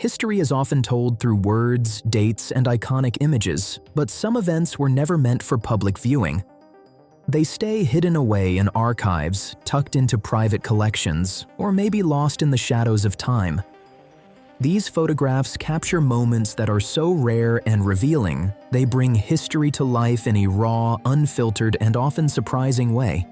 History is often told through words, dates, and iconic images, but some events were never meant for public viewing. They stay hidden away in archives, tucked into private collections, or maybe lost in the shadows of time. These photographs capture moments that are so rare and revealing, they bring history to life in a raw, unfiltered, and often surprising way.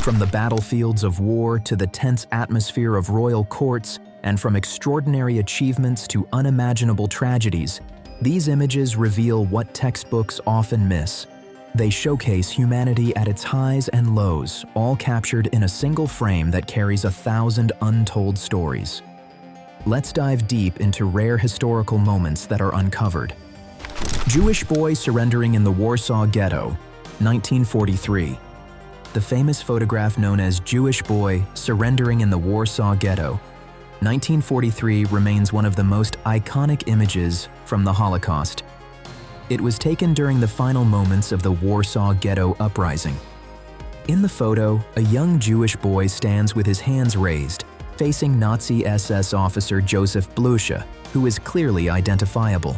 From the battlefields of war to the tense atmosphere of royal courts, and from extraordinary achievements to unimaginable tragedies, these images reveal what textbooks often miss. They showcase humanity at its highs and lows, all captured in a single frame that carries 1,000 untold stories. Let's dive deep into rare historical moments that are uncovered. Jewish boy surrendering in the Warsaw Ghetto, 1943. The famous photograph known as Jewish boy surrendering in the Warsaw Ghetto, 1943 remains one of the most iconic images from the Holocaust. It was taken during the final moments of the Warsaw Ghetto uprising. In the photo, a young Jewish boy stands with his hands raised, facing Nazi SS officer Joseph Blusche, who is clearly identifiable.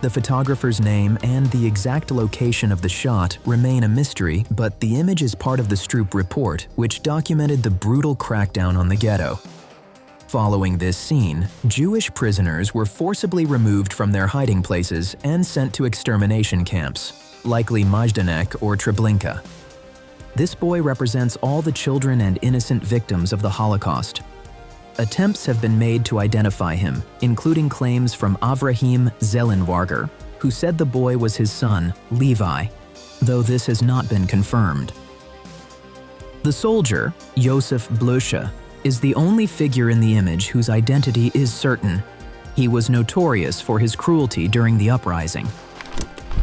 The photographer's name and the exact location of the shot remain a mystery, but the image is part of the Stroop report, which documented the brutal crackdown on the ghetto. Following this scene, Jewish prisoners were forcibly removed from their hiding places and sent to extermination camps, likely Majdanek or Treblinka. This boy represents all the children and innocent victims of the Holocaust. Attempts have been made to identify him, including claims from Avraham Zellenwager, who said the boy was his son, Levi, though this has not been confirmed. The soldier, Joseph Blusche, is the only figure in the image whose identity is certain. He was notorious for his cruelty during the uprising.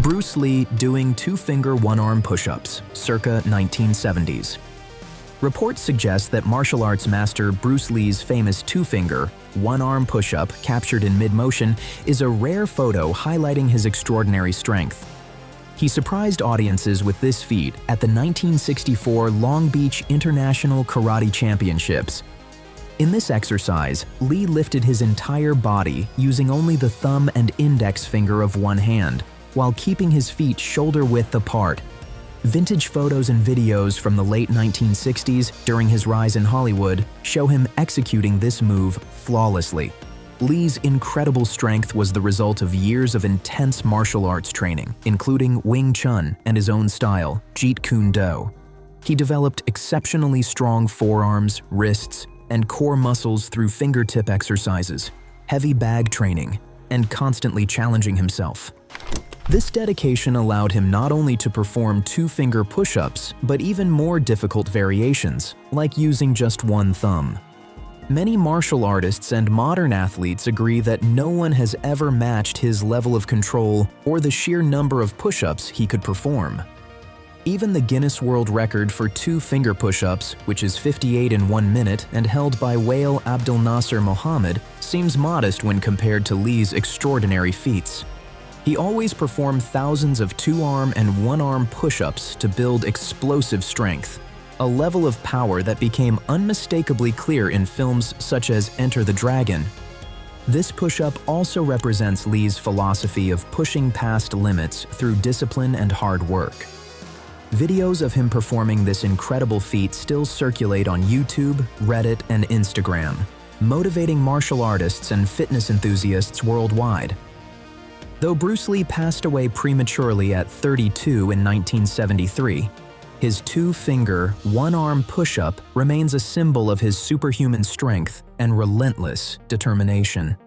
Bruce Lee doing two-finger one-arm push-ups, circa 1970s. Reports suggest that martial arts master Bruce Lee's famous two-finger, one-arm push-up captured in mid-motion is a rare photo highlighting his extraordinary strength. He surprised audiences with this feat at the 1964 Long Beach International Karate Championships. In this exercise, Lee lifted his entire body using only the thumb and index finger of one hand, while keeping his feet shoulder-width apart. Vintage photos and videos from the late 1960s during his rise in Hollywood show him executing this move flawlessly. Lee's incredible strength was the result of years of intense martial arts training, including Wing Chun and his own style, Jeet Kune Do. He developed exceptionally strong forearms, wrists, and core muscles through fingertip exercises, heavy bag training, and constantly challenging himself. This dedication allowed him not only to perform two-finger push-ups, but even more difficult variations, like using just one thumb. Many martial artists and modern athletes agree that no one has ever matched his level of control or the sheer number of push-ups he could perform. Even the Guinness World Record for two-finger push-ups, which is 58 in 1 minute and held by Wael Abdel Nasser Mohammed, seems modest when compared to Lee's extraordinary feats. He always performed thousands of two-arm and one-arm push-ups to build explosive strength, a level of power that became unmistakably clear in films such as Enter the Dragon. This push-up also represents Lee's philosophy of pushing past limits through discipline and hard work. Videos of him performing this incredible feat still circulate on YouTube, Reddit, and Instagram, motivating martial artists and fitness enthusiasts worldwide. Though Bruce Lee passed away prematurely at 32 in 1973, his two-finger, one-arm push-up remains a symbol of his superhuman strength and relentless determination.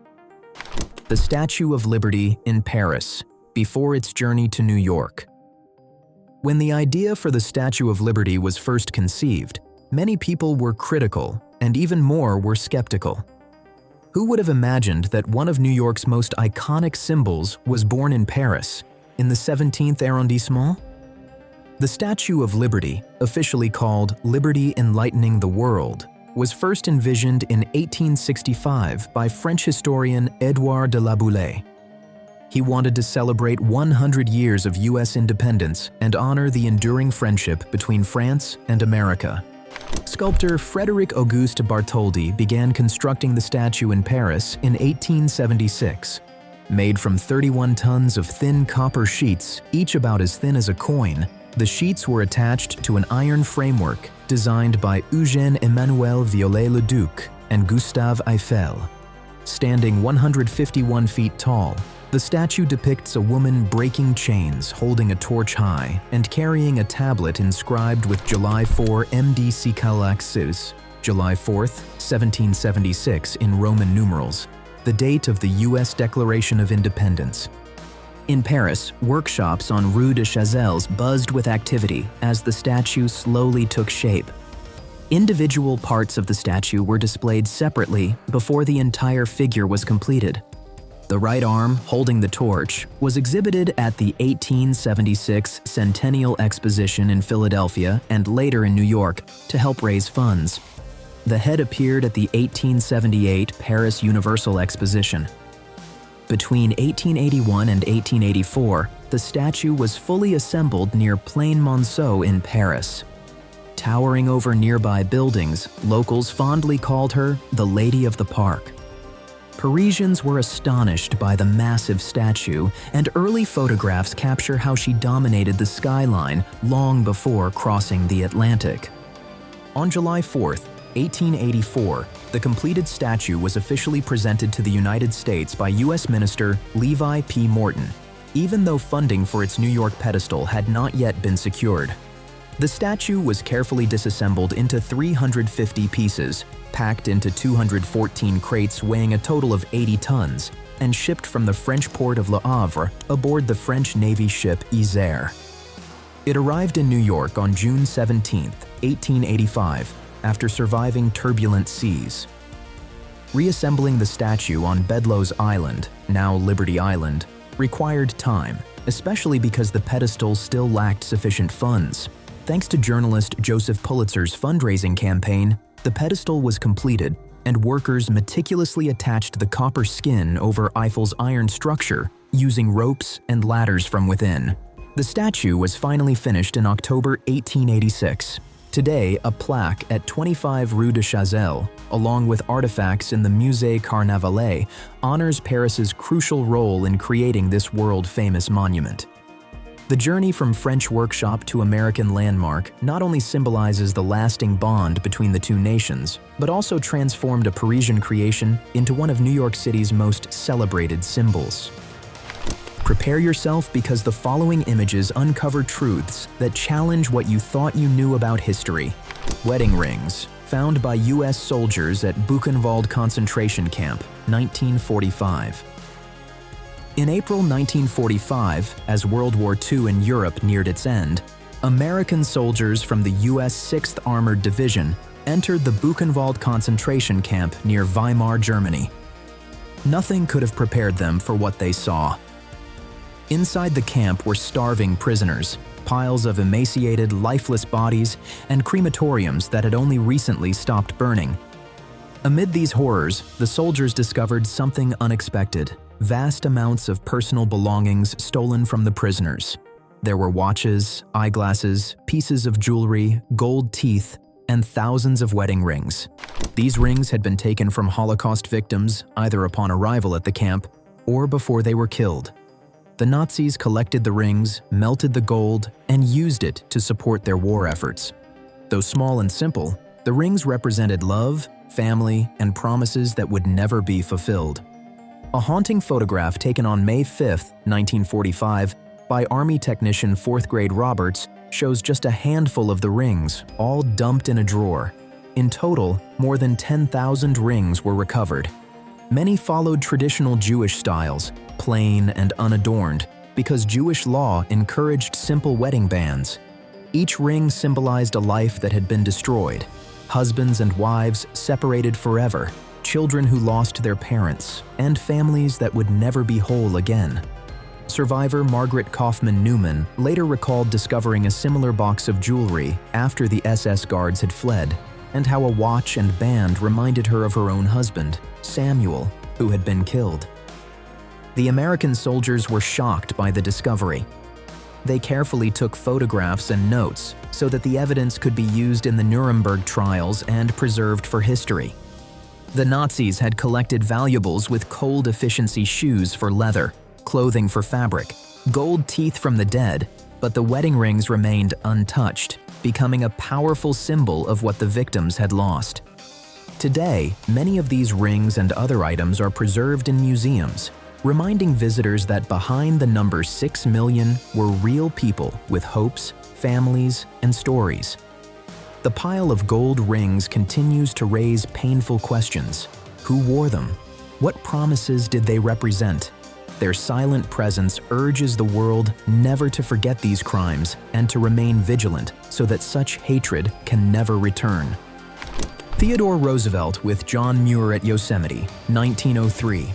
The Statue of Liberty in Paris, before its journey to New York. When the idea for the Statue of Liberty was first conceived, many people were critical, and even more were skeptical. Who would have imagined that one of New York's most iconic symbols was born in Paris, in the 17th arrondissement? The Statue of Liberty, officially called Liberty Enlightening the World, was first envisioned in 1865 by French historian Édouard de la Boulaye. He wanted to celebrate 100 years of U.S. independence and honor the enduring friendship between France and America. Sculptor Frédéric Auguste Bartholdi began constructing the statue in Paris in 1876. Made from 31 tons of thin copper sheets, each about as thin as a coin, the sheets were attached to an iron framework designed by Eugène-Emmanuel Viollet-le-Duc and Gustave Eiffel. Standing 151 feet tall, the statue depicts a woman breaking chains, holding a torch high, and carrying a tablet inscribed with July 4 MD Calaxis, July 4th, 1776 in Roman numerals, the date of the U.S. Declaration of Independence. In Paris, workshops on Rue de Chazelles buzzed with activity as the statue slowly took shape. Individual parts of the statue were displayed separately before the entire figure was completed. The right arm, holding the torch, was exhibited at the 1876 Centennial Exposition in Philadelphia and later in New York to help raise funds. The head appeared at the 1878 Paris Universal Exposition. Between 1881 and 1884, the statue was fully assembled near Plaine Monceau in Paris. Towering over nearby buildings, locals fondly called her the Lady of the Park. Parisians were astonished by the massive statue, and early photographs capture how she dominated the skyline long before crossing the Atlantic. On July 4th, 1884, the completed statue was officially presented to the United States by U.S. Minister Levi P. Morton, even though funding for its New York pedestal had not yet been secured. The statue was carefully disassembled into 350 pieces, packed into 214 crates weighing a total of 80 tons, and shipped from the French port of Le Havre aboard the French Navy ship Isère. It arrived in New York on June 17, 1885, after surviving turbulent seas. Reassembling the statue on Bedloe's Island, now Liberty Island, required time, especially because the pedestal still lacked sufficient funds. Thanks to journalist Joseph Pulitzer's fundraising campaign, the pedestal was completed, and workers meticulously attached the copper skin over Eiffel's iron structure using ropes and ladders from within. The statue was finally finished in October 1886. Today, a plaque at 25 Rue de Chazelles, along with artifacts in the Musée Carnavalet, honors Paris's crucial role in creating this world-famous monument. The journey from French workshop to American landmark not only symbolizes the lasting bond between the two nations, but also transformed a Parisian creation into one of New York City's most celebrated symbols. Prepare yourself, because the following images uncover truths that challenge what you thought you knew about history. Wedding rings, found by U.S. soldiers at Buchenwald concentration camp, 1945. In April 1945, as World War II in Europe neared its end, American soldiers from the U.S. 6th Armored Division entered the Buchenwald concentration camp near Weimar, Germany. Nothing could have prepared them for what they saw. Inside the camp were starving prisoners, piles of emaciated, lifeless bodies, and crematoriums that had only recently stopped burning. Amid these horrors, the soldiers discovered something unexpected: vast amounts of personal belongings stolen from the prisoners. There were watches, eyeglasses, pieces of jewelry, gold teeth, and thousands of wedding rings. These rings had been taken from Holocaust victims either upon arrival at the camp or before they were killed. The Nazis collected the rings, melted the gold, and used it to support their war efforts. Though small and simple, the rings represented love, family, and promises that would never be fulfilled. A haunting photograph taken on May 5, 1945, by Army technician 4th grade Roberts shows just a handful of the rings, all dumped in a drawer. In total, more than 10,000 rings were recovered. Many followed traditional Jewish styles, plain and unadorned, because Jewish law encouraged simple wedding bands. Each ring symbolized a life that had been destroyed: husbands and wives separated forever, children who lost their parents, and families that would never be whole again. Survivor Margaret Kaufman Newman later recalled discovering a similar box of jewelry after the SS guards had fled, and how a watch and band reminded her of her own husband, Samuel, who had been killed. The American soldiers were shocked by the discovery. They carefully took photographs and notes so that the evidence could be used in the Nuremberg trials and preserved for history. The Nazis had collected valuables with cold-efficiency shoes for leather, clothing for fabric, gold teeth from the dead, but the wedding rings remained untouched, becoming a powerful symbol of what the victims had lost. Today, many of these rings and other items are preserved in museums, reminding visitors that behind the number 6 million were real people with hopes, families, and stories. The pile of gold rings continues to raise painful questions. Who wore them? What promises did they represent? Their silent presence urges the world never to forget these crimes and to remain vigilant so that such hatred can never return. Theodore Roosevelt with John Muir at Yosemite, 1903.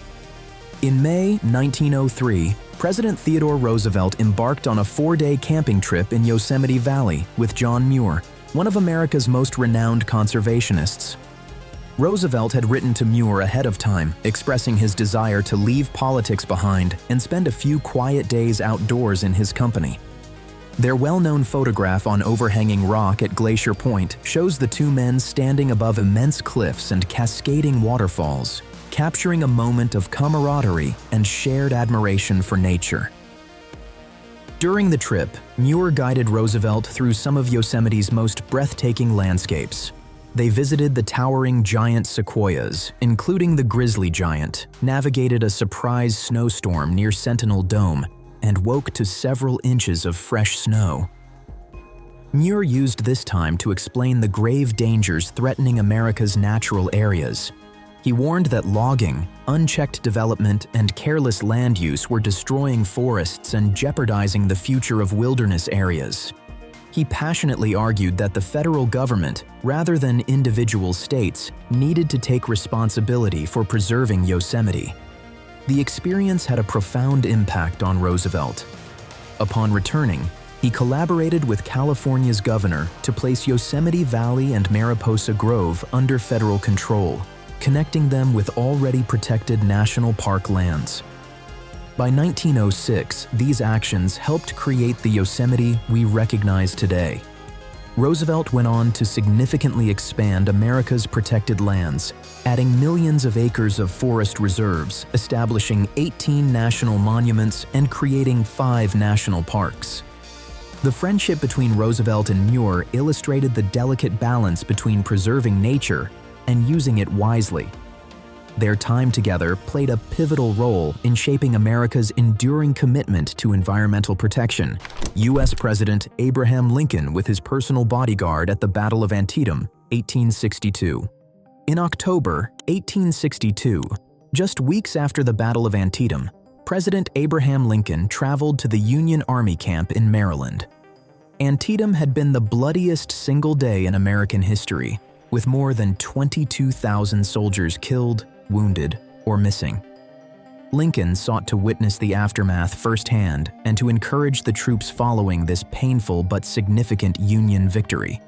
In May 1903, President Theodore Roosevelt embarked on a 4-day camping trip in Yosemite Valley with John Muir, one of America's most renowned conservationists. Roosevelt had written to Muir ahead of time, expressing his desire to leave politics behind and spend a few quiet days outdoors in his company. Their well-known photograph on overhanging rock at Glacier Point shows the two men standing above immense cliffs and cascading waterfalls, capturing a moment of camaraderie and shared admiration for nature. During the trip, Muir guided Roosevelt through some of Yosemite's most breathtaking landscapes. They visited the towering giant sequoias, including the grizzly giant, navigated a surprise snowstorm near Sentinel Dome, and woke to several inches of fresh snow. Muir used this time to explain the grave dangers threatening America's natural areas. He warned that logging, unchecked development, and careless land use were destroying forests and jeopardizing the future of wilderness areas. He passionately argued that the federal government, rather than individual states, needed to take responsibility for preserving Yosemite. The experience had a profound impact on Roosevelt. Upon returning, he collaborated with California's governor to place Yosemite Valley and Mariposa Grove under federal control, connecting them with already protected national park lands. By 1906, these actions helped create the Yosemite we recognize today. Roosevelt went on to significantly expand America's protected lands, adding millions of acres of forest reserves, establishing 18 national monuments, and creating 5 national parks. The friendship between Roosevelt and Muir illustrated the delicate balance between preserving nature and using it wisely. Their time together played a pivotal role in shaping America's enduring commitment to environmental protection. U.S. President Abraham Lincoln with his personal bodyguard at the Battle of Antietam, 1862. In October 1862, just weeks after the Battle of Antietam, President Abraham Lincoln traveled to the Union Army camp in Maryland. Antietam had been the bloodiest single day in American history, with more than 22,000 soldiers killed, wounded, or missing. Lincoln sought to witness the aftermath firsthand and to encourage the troops following this painful but significant Union victory.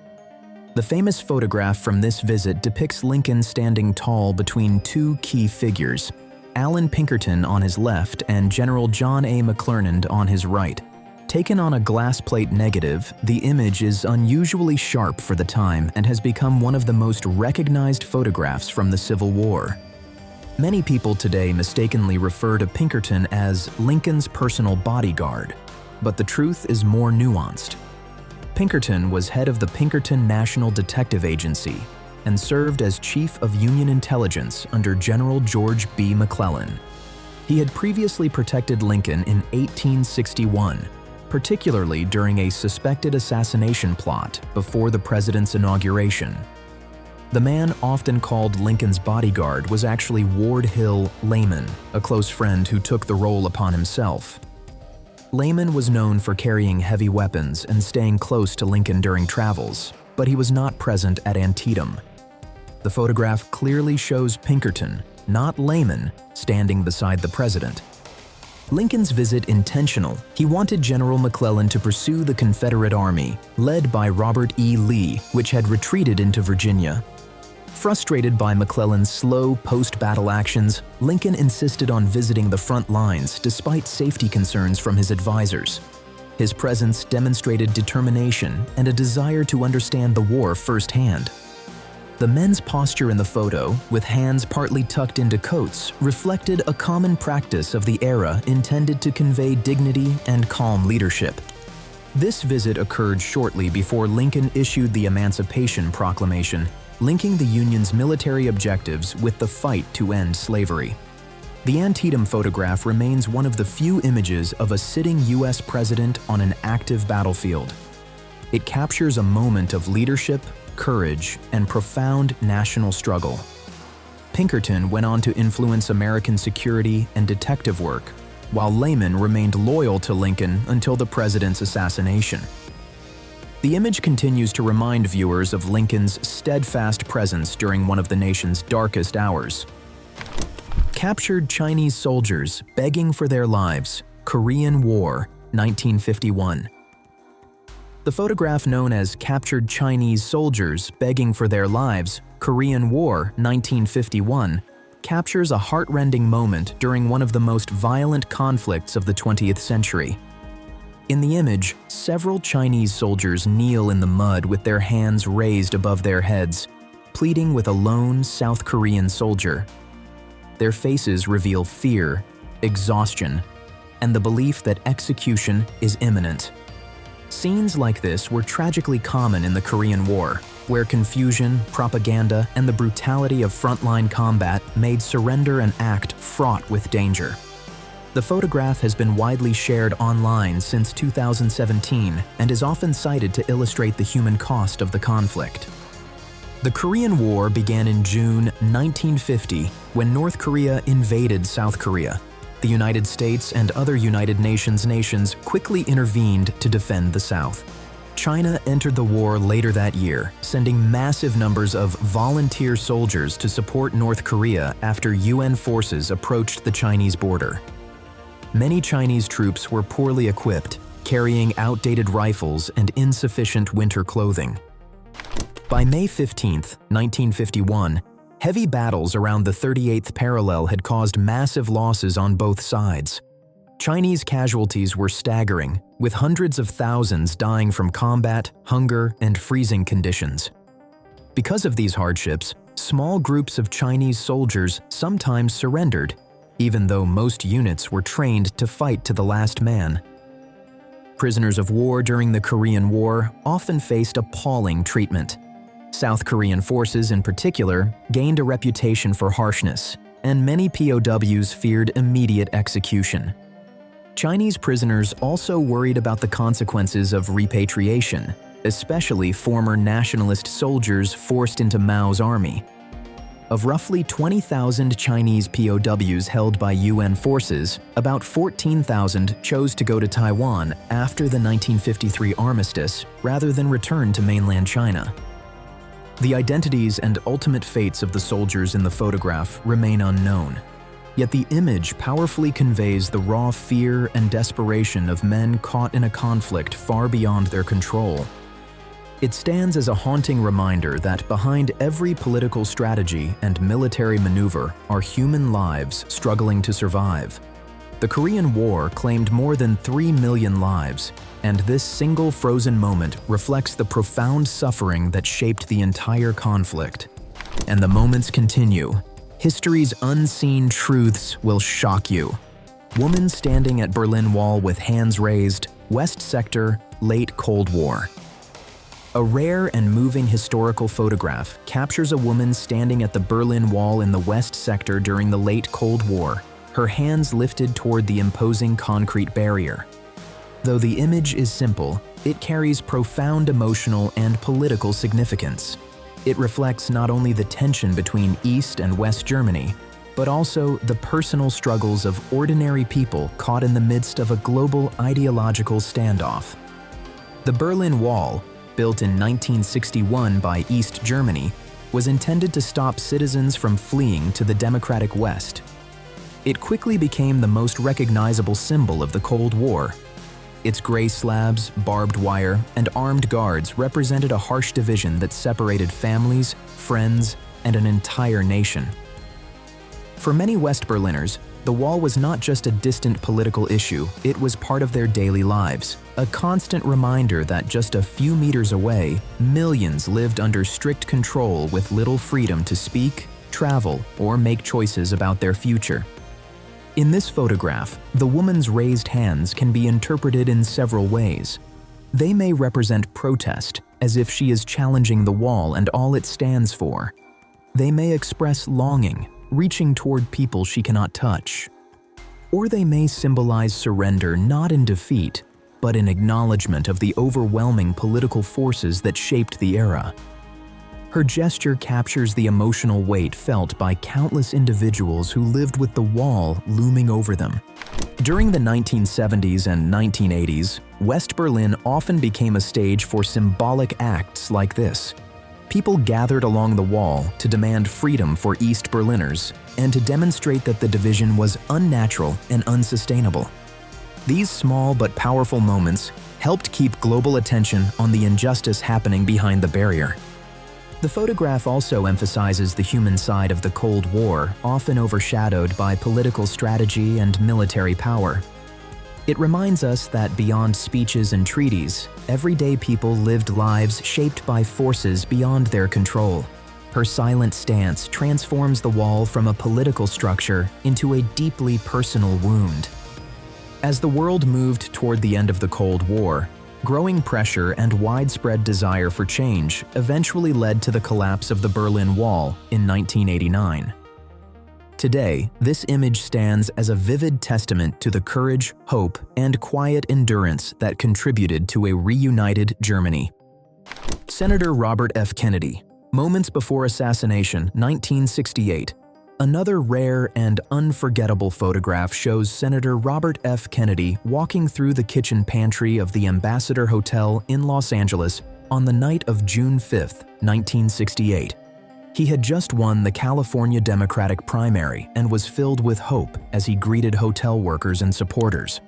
The famous photograph from this visit depicts Lincoln standing tall between 2 key figures, Allan Pinkerton on his left and General John A. McClernand on his right. Taken on a glass plate negative, the image is unusually sharp for the time and has become one of the most recognized photographs from the Civil War. Many people today mistakenly refer to Pinkerton as Lincoln's personal bodyguard, but the truth is more nuanced. Pinkerton was head of the Pinkerton National Detective Agency and served as Chief of Union Intelligence under General George B. McClellan. He had previously protected Lincoln in 1861, particularly during a suspected assassination plot before the president's inauguration. The man often called Lincoln's bodyguard was actually Ward Hill Layman, a close friend who took the role upon himself. Layman was known for carrying heavy weapons and staying close to Lincoln during travels, but he was not present at Antietam. The photograph clearly shows Pinkerton, not Layman, standing beside the president. Lincoln's visit intentional. He wanted General McClellan to pursue the Confederate Army, led by Robert E. Lee, which had retreated into Virginia. Frustrated by McClellan's slow post-battle actions, Lincoln insisted on visiting the front lines despite safety concerns from his advisors. His presence demonstrated determination and a desire to understand the war firsthand. The men's posture in the photo, with hands partly tucked into coats, reflected a common practice of the era intended to convey dignity and calm leadership. This visit occurred shortly before Lincoln issued the Emancipation Proclamation, linking the Union's military objectives with the fight to end slavery. The Antietam photograph remains one of the few images of a sitting U.S. president on an active battlefield. It captures a moment of leadership, courage, and profound national struggle. Pinkerton went on to influence American security and detective work, while Lehman remained loyal to Lincoln until the president's assassination. The image continues to remind viewers of Lincoln's steadfast presence during one of the nation's darkest hours. Captured Chinese soldiers begging for their lives, Korean War, 1951. The photograph known as Captured Chinese Soldiers Begging for Their Lives, Korean War, 1951, captures a heart-rending moment during one of the most violent conflicts of the 20th century. In the image, several Chinese soldiers kneel in the mud with their hands raised above their heads, pleading with a lone South Korean soldier. Their faces reveal fear, exhaustion, and the belief that execution is imminent. Scenes like this were tragically common in the Korean War, where confusion, propaganda, and the brutality of frontline combat made surrender an act fraught with danger. The photograph has been widely shared online since 2017 and is often cited to illustrate the human cost of the conflict. The Korean War began in June 1950 when North Korea invaded South Korea. The United States and other United nations quickly intervened to defend the South. China entered the war later that year, sending massive numbers of volunteer soldiers to support North Korea after UN forces approached the Chinese border. Many Chinese troops were poorly equipped, carrying outdated rifles and insufficient winter clothing. By May 15, 1951, heavy battles around the 38th parallel had caused massive losses on both sides. Chinese casualties were staggering, with hundreds of thousands dying from combat, hunger, and freezing conditions. Because of these hardships, small groups of Chinese soldiers sometimes surrendered, even though most units were trained to fight to the last man. Prisoners of war during the Korean War often faced appalling treatment. South Korean forces in particular gained a reputation for harshness, and many POWs feared immediate execution. Chinese prisoners also worried about the consequences of repatriation, especially former nationalist soldiers forced into Mao's army. Of roughly 20,000 Chinese POWs held by UN forces, about 14,000 chose to go to Taiwan after the 1953 armistice rather than return to mainland China. The identities and ultimate fates of the soldiers in the photograph remain unknown, yet the image powerfully conveys the raw fear and desperation of men caught in a conflict far beyond their control. It stands as a haunting reminder that behind every political strategy and military maneuver are human lives struggling to survive. The Korean War claimed more than 3 million lives, and this single frozen moment reflects the profound suffering that shaped the entire conflict. And the moments continue. History's unseen truths will shock you. Woman standing at Berlin Wall with hands raised, West Sector, late Cold War. A rare and moving historical photograph captures a woman standing at the Berlin Wall in the West Sector during the late Cold War, her hands lifted toward the imposing concrete barrier. Though the image is simple, it carries profound emotional and political significance. It reflects not only the tension between East and West Germany, but also the personal struggles of ordinary people caught in the midst of a global ideological standoff. The Berlin Wall, built in 1961 by East Germany, was intended to stop citizens from fleeing to the democratic West. It quickly became the most recognizable symbol of the Cold War. Its gray slabs, barbed wire, and armed guards represented a harsh division that separated families, friends, and an entire nation. For many West Berliners, The wall was not just a distant political issue, it was part of their daily lives, a constant reminder that just a few meters away, millions lived under strict control with little freedom to speak, travel, or make choices about their future. In this photograph, the woman's raised hands can be interpreted in several ways. They may represent protest, as if she is challenging the wall and all it stands for. They may express longing, reaching toward people she cannot touch. Or they may symbolize surrender not in defeat, but in acknowledgement of the overwhelming political forces that shaped the era. Her gesture captures the emotional weight felt by countless individuals who lived with the wall looming over them. During the 1970s and 1980s, West Berlin often became a stage for symbolic acts like this. People gathered along the wall to demand freedom for East Berliners and to demonstrate that the division was unnatural and unsustainable. These small but powerful moments helped keep global attention on the injustice happening behind the barrier. The photograph also emphasizes the human side of the Cold War, often overshadowed by political strategy and military power. It reminds us that beyond speeches and treaties, everyday people lived lives shaped by forces beyond their control. Her silent stance transforms the wall from a political structure into a deeply personal wound. As the world moved toward the end of the Cold War, growing pressure and widespread desire for change eventually led to the collapse of the Berlin Wall in 1989. Today, this image stands as a vivid testament to the courage, hope, and quiet endurance that contributed to a reunited Germany. Senator Robert F. Kennedy, moments before assassination, 1968. Another rare and unforgettable photograph shows Senator Robert F. Kennedy walking through the kitchen pantry of the Ambassador Hotel in Los Angeles on the night of June 5, 1968. He had just won the California Democratic primary and was filled with hope as he greeted hotel workers and supporters.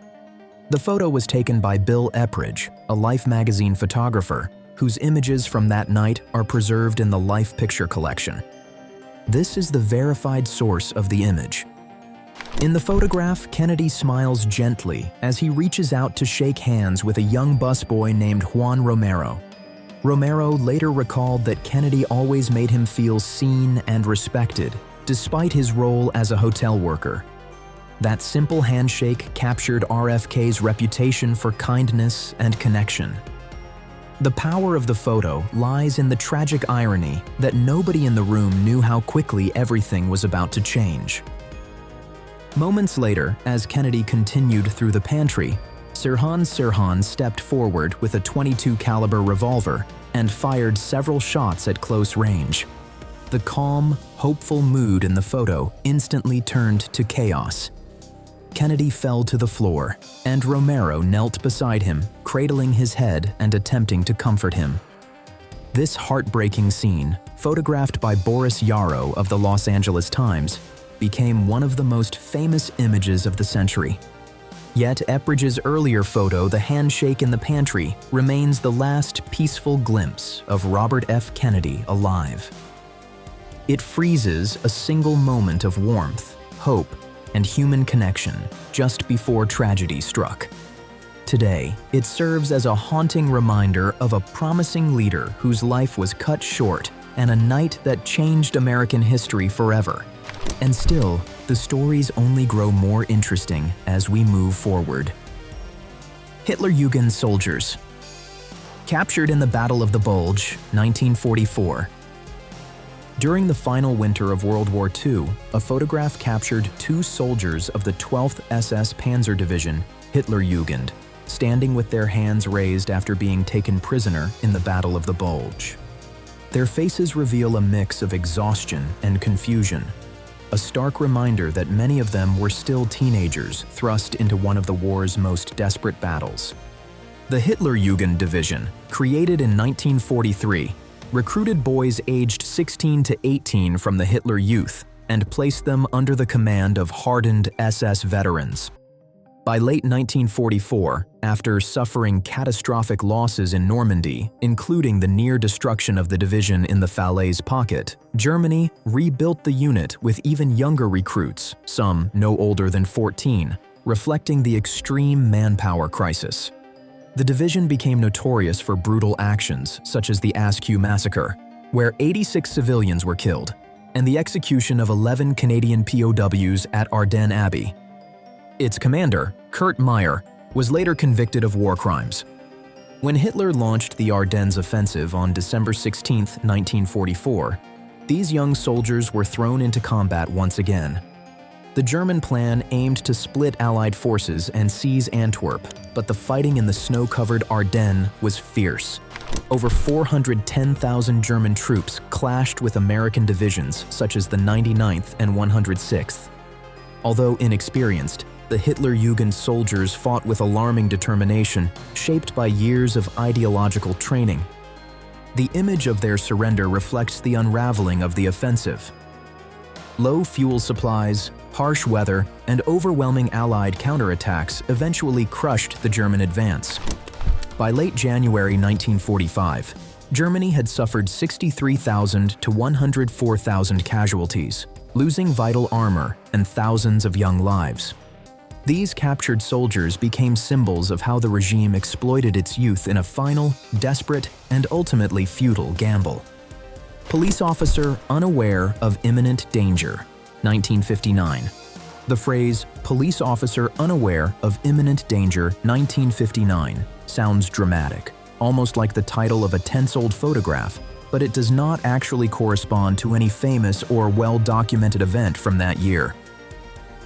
The photo was taken by Bill Epridge, a Life magazine photographer, whose images from that night are preserved in the Life picture collection. This is the verified source of the image. In the photograph, Kennedy smiles gently as he reaches out to shake hands with a young busboy named Juan Romero. Romero later recalled that Kennedy always made him feel seen and respected, despite his role as a hotel worker. That simple handshake captured RFK's reputation for kindness and connection. The power of the photo lies in the tragic irony that nobody in the room knew how quickly everything was about to change. Moments later, as Kennedy continued through the pantry, Sirhan Sirhan stepped forward with a .22 caliber revolver and fired several shots at close range. The calm, hopeful mood in the photo instantly turned to chaos. Kennedy fell to the floor, and Romero knelt beside him, cradling his head and attempting to comfort him. This heartbreaking scene, photographed by Boris Yarrow of the Los Angeles Times, became one of the most famous images of the century. Yet Epridge's earlier photo, the handshake in the pantry, remains the last peaceful glimpse of Robert F. Kennedy alive. It freezes a single moment of warmth, hope, and human connection just before tragedy struck. Today, it serves as a haunting reminder of a promising leader whose life was cut short and a night that changed American history forever. And still, the stories only grow more interesting as we move forward. Hitlerjugend soldiers. Captured in the Battle of the Bulge, 1944. During the final winter of World War II, a photograph captured two soldiers of the 12th SS Panzer Division, Hitlerjugend, standing with their hands raised after being taken prisoner in the Battle of the Bulge. Their faces reveal a mix of exhaustion and confusion, a stark reminder that many of them were still teenagers thrust into one of the war's most desperate battles. The Hitlerjugend Division, created in 1943, recruited boys aged 16 to 18 from the Hitler Youth and placed them under the command of hardened SS veterans. By late 1944, after suffering catastrophic losses in Normandy, including the near destruction of the division in the Falaise Pocket, Germany rebuilt the unit with even younger recruits, some no older than 14, reflecting the extreme manpower crisis. The division became notorious for brutal actions such as the Askew Massacre, where 86 civilians were killed, and the execution of 11 Canadian POWs at Ardennes Abbey. Its commander, Curt Meyer, was later convicted of war crimes. When Hitler launched the Ardennes offensive on December 16, 1944, these young soldiers were thrown into combat once again. The German plan aimed to split Allied forces and seize Antwerp, but the fighting in the snow-covered Ardennes was fierce. Over 410,000 German troops clashed with American divisions such as the 99th and 106th. Although inexperienced, the Hitlerjugend soldiers fought with alarming determination, shaped by years of ideological training. The image of their surrender reflects the unraveling of the offensive. Low fuel supplies, harsh weather, and overwhelming Allied counterattacks eventually crushed the German advance. By late January 1945, Germany had suffered 63,000 to 104,000 casualties, losing vital armor and thousands of young lives. These captured soldiers became symbols of how the regime exploited its youth in a final, desperate, and ultimately futile gamble. Police officer unaware of imminent danger, 1959. The phrase, police officer unaware of imminent danger, 1959, sounds dramatic, almost like the title of a tense-old photograph, but it does not actually correspond to any famous or well-documented event from that year.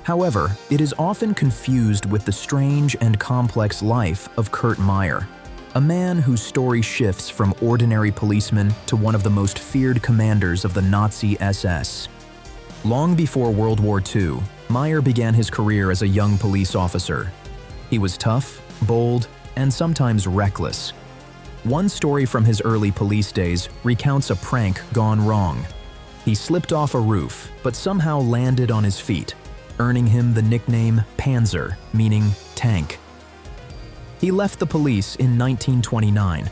However, it is often confused with the strange and complex life of Curt Meyer, a man whose story shifts from ordinary policeman to one of the most feared commanders of the Nazi SS. Long before World War II, Meyer began his career as a young police officer. He was tough, bold, and sometimes reckless. One story from his early police days recounts a prank gone wrong. He slipped off a roof, but somehow landed on his feet, earning him the nickname Panzer, meaning tank. He left the police in 1929,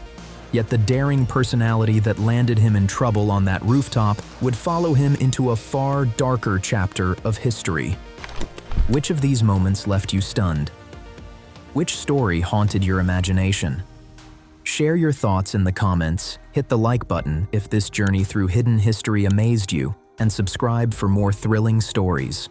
yet the daring personality that landed him in trouble on that rooftop would follow him into a far darker chapter of history. Which of these moments left you stunned? Which story haunted your imagination? Share your thoughts in the comments, hit the like button if this journey through hidden history amazed you, and subscribe for more thrilling stories.